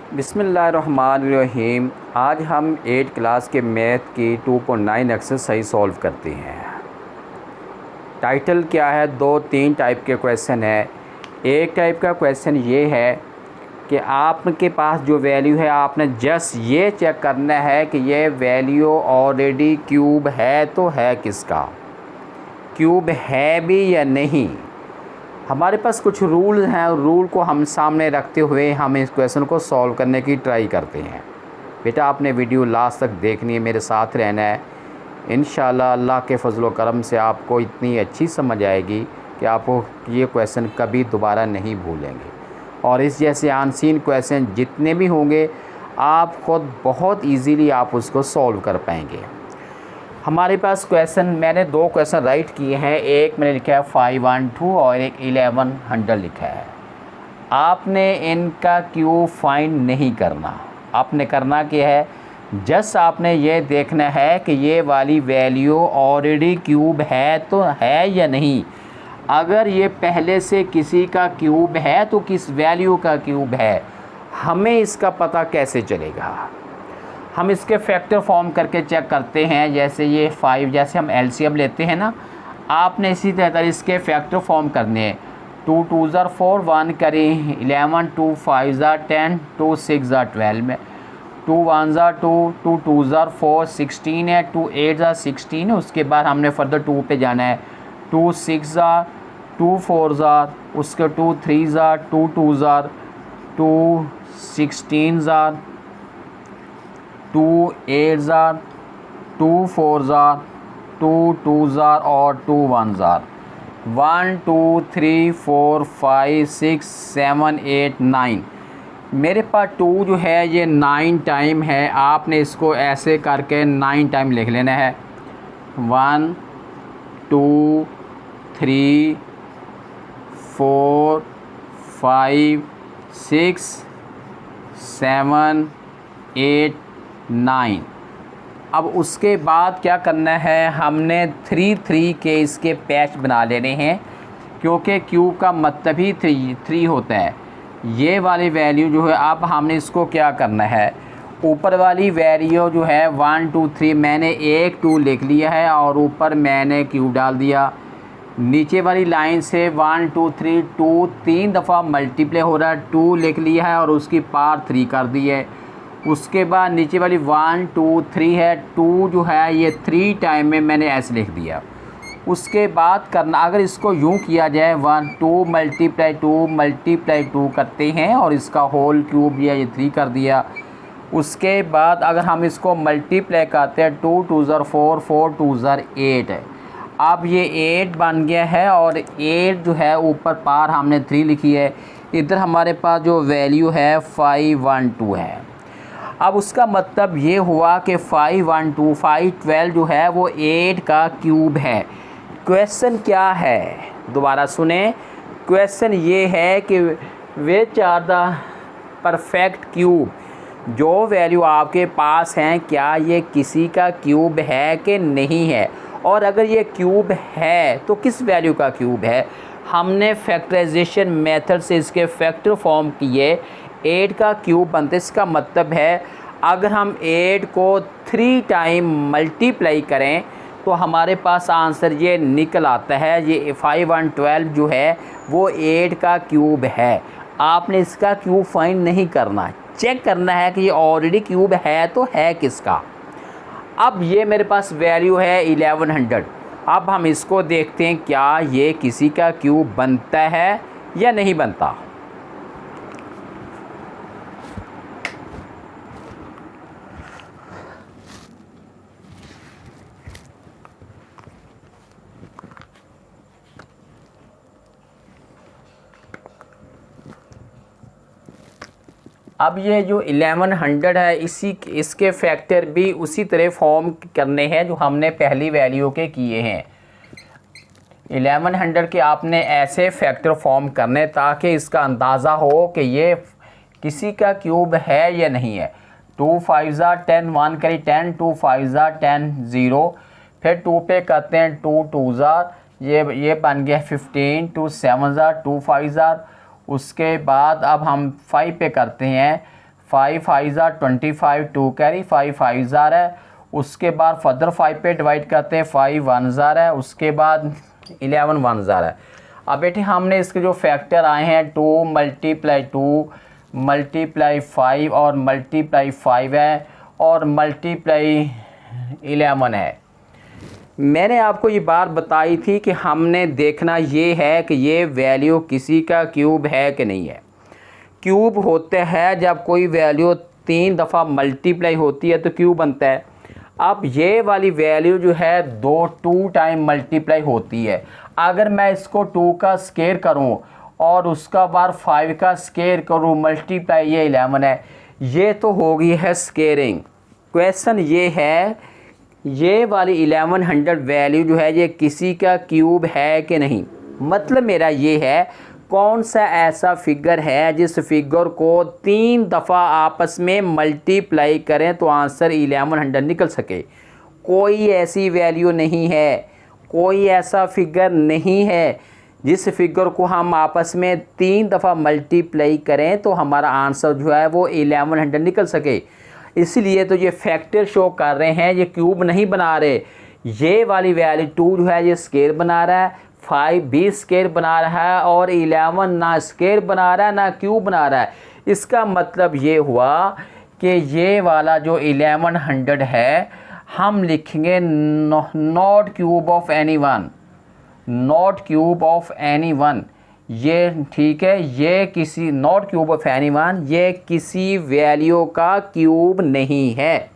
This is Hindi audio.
बिस्मिल्लाहिर्रहमानिर्रहीम। आज हम 8 क्लास के मैथ की 2.9 एक्सरसाइज सॉल्व करते हैं। टाइटल क्या है? 2-3 टाइप के क्वेश्चन है। एक टाइप का क्वेश्चन ये है कि आपके पास जो वैल्यू है आपने जस्ट ये चेक करना है कि ये वैल्यू ऑलरेडी क्यूब है तो है किसका, क्यूब है भी या नहीं। हमारे पास कुछ रूल हैं, रूल को हम सामने रखते हुए हम इस क्वेश्चन को सॉल्व करने की ट्राई करते हैं। बेटा आपने वीडियो लास्ट तक देखनी है, मेरे साथ रहना है। इंशाल्लाह अल्लाह के फजल व करम से आपको इतनी अच्छी समझ आएगी कि आपको ये क्वेश्चन कभी दोबारा नहीं भूलेंगे। और इस जैसे अनसीन क्वेश्चन जितने भी होंगे आप ख़ुद बहुत ईज़िली आप उसको सॉल्व कर पाएंगे। हमारे पास क्वेश्चन, मैंने 2 क्वेश्चन राइट किए हैं। एक मैंने लिखा है 512 और एक 1100 लिखा है। आपने इनका क्यूब फाइंड नहीं करना। आपने करना क्या है, जस्ट आपने ये देखना है कि ये वाली वैल्यू ऑलरेडी क्यूब है तो है या नहीं। अगर ये पहले से किसी का क्यूब है तो किस वैल्यू का क्यूब है, हमें इसका पता कैसे चलेगा। हम इसके फैक्टर फॉर्म करके चेक करते हैं। जैसे ये 5, जैसे हम एलसीएम लेते हैं ना, आपने इसी तरह इसके फैक्टर फॉर्म करने हैं। 2 2 4 1 करें 11, 2 5 10, 2 6 12 में, 2 1 2, 2 2 4 16 है, 2 8 16 है। उसके बाद हमने फर्दर 2 पे जाना है। 2 6 2 4 उसके 2 3 2 2 2 16 2 8 2 4 2 2 और 2 1 1 2 3 4 5 6 7 8 9। मेरे पास 2 जो है ये 9 टाइम है। आपने इसको ऐसे करके 9 टाइम लिख लेना है। 1 2 3 4 5 6 7 8 9। अब उसके बाद क्या करना है, हमने 3 3 के इसके पैच बना लेने हैं, क्योंकि क्यूब का मतलब ही 3 होता है। ये वाली वैल्यू जो है, अब हमने इसको क्या करना है, ऊपर वाली वैल्यू जो है 1 2 3 मैंने 1 2 लिख लिया है और ऊपर मैंने क्यूब डाल दिया। नीचे वाली लाइन से 1 2 3 2 3 दफ़ा मल्टीप्लाई हो रहा है, 2 लिख लिया है और उसकी पावर 3 कर दी है। उसके बाद नीचे वाली 1 2 3 है, 2 जो है ये 3 टाइम में मैंने ऐसे लिख दिया। उसके बाद करना, अगर इसको यूँ किया जाए 1 2 मल्टीप्लाई 2 करते हैं और इसका होल क्यूब या ये 3 कर दिया। उसके बाद अगर हम इसको मल्टीप्लाई करते हैं 2 2 4 4 2 8 है। अब ये 8 बन गया है और 8 जो है ऊपर पार हमने 3 लिखी है। इधर हमारे पास जो वैल्यू है 512 है। अब उसका मतलब ये हुआ कि 512 512 जो है वो 8 का क्यूब है। क्वेश्चन क्या है, दोबारा सुने। क्वेश्चन ये है कि which are the perfect cube, जो वैल्यू आपके पास हैं क्या ये किसी का क्यूब है कि नहीं है, और अगर ये क्यूब है तो किस वैल्यू का क्यूब है। हमने फैक्टराइजेशन मेथड से इसके फैक्टर फॉर्म किए। 8 का क्यूब बनते, इसका मतलब है अगर हम 8 को 3 टाइम मल्टीप्लाई करें तो हमारे पास आंसर ये निकल आता है। ये 512 जो है वो 8 का क्यूब है। आपने इसका क्यूब फाइंड नहीं करना, चेक करना है कि ये ऑलरेडी क्यूब है तो है किसका। अब ये मेरे पास वैल्यू है 1100। अब हम इसको देखते हैं क्या ये किसी का क्यूब बनता है या नहीं बनता। अब ये जो 1100 है इसके फैक्टर भी उसी तरह फॉर्म करने हैं जो हमने पहली वैल्यू के किए हैं। 1100 के आपने ऐसे फैक्टर फॉर्म करने ताकि इसका अंदाज़ा हो कि ये किसी का क्यूब है या नहीं है। 2 5 10 1 करी 10, 2 5 10 0, फिर 2 पे करते हैं 2 2 ये बन गया 15, 2 7 2 5। उसके बाद अब हम 5 पे करते हैं 5 5 ज़ार 25, 2 कैरी 5 5 ज़ार है। उसके बाद फर्दर 5 पे डिवाइड करते हैं, 5 1 ज़ार है। उसके बाद 11 1 ज़ार है। अब बेटे हमने इसके जो फैक्टर आए हैं 2 मल्टीप्लाई 2 मल्टीप्लाई 5 और मल्टीप्लाई 5 है और मल्टीप्लाई 11 है। मैंने आपको ये बात बताई थी कि हमने देखना ये है कि ये वैल्यू किसी का क्यूब है कि नहीं है। क्यूब होते हैं जब कोई वैल्यू 3 दफ़ा मल्टीप्लाई होती है तो क्यूब बनता है। अब ये वाली वैल्यू जो है 2 टाइम मल्टीप्लाई होती है। अगर मैं इसको 2 का स्केयर करूं और उसका बार 5 का स्केयर करूं मल्टीप्लाई ये 11 है, ये तो होगी है स्केयरिंग। क्वेश्चन ये है ये वाली 1100 वैल्यू जो है ये किसी का क्यूब है कि नहीं। मतलब मेरा ये है कौन सा ऐसा फिगर है जिस फिगर को 3 दफ़ा आपस में मल्टीप्लाई करें तो आंसर 1100 निकल सके। कोई ऐसी वैल्यू नहीं है, कोई ऐसा फिगर नहीं है जिस फिगर को हम आपस में 3 दफ़ा मल्टीप्लाई करें तो हमारा आंसर जो है वो 1100 निकल सके। इसलिए तो ये फैक्टर शो कर रहे हैं, ये क्यूब नहीं बना रहे। ये वाली वैल्यू 2 जो है ये स्केयर बना रहा है, 5 भी स्केयर बना रहा है और 11 ना स्केयर बना रहा है ना क्यूब बना रहा है। इसका मतलब ये हुआ कि ये वाला जो 1100 है हम लिखेंगे not cube of any one, not cube of any one. ये ठीक है, ये किसी not cube of any one, ये किसी वैल्यू का क्यूब नहीं है।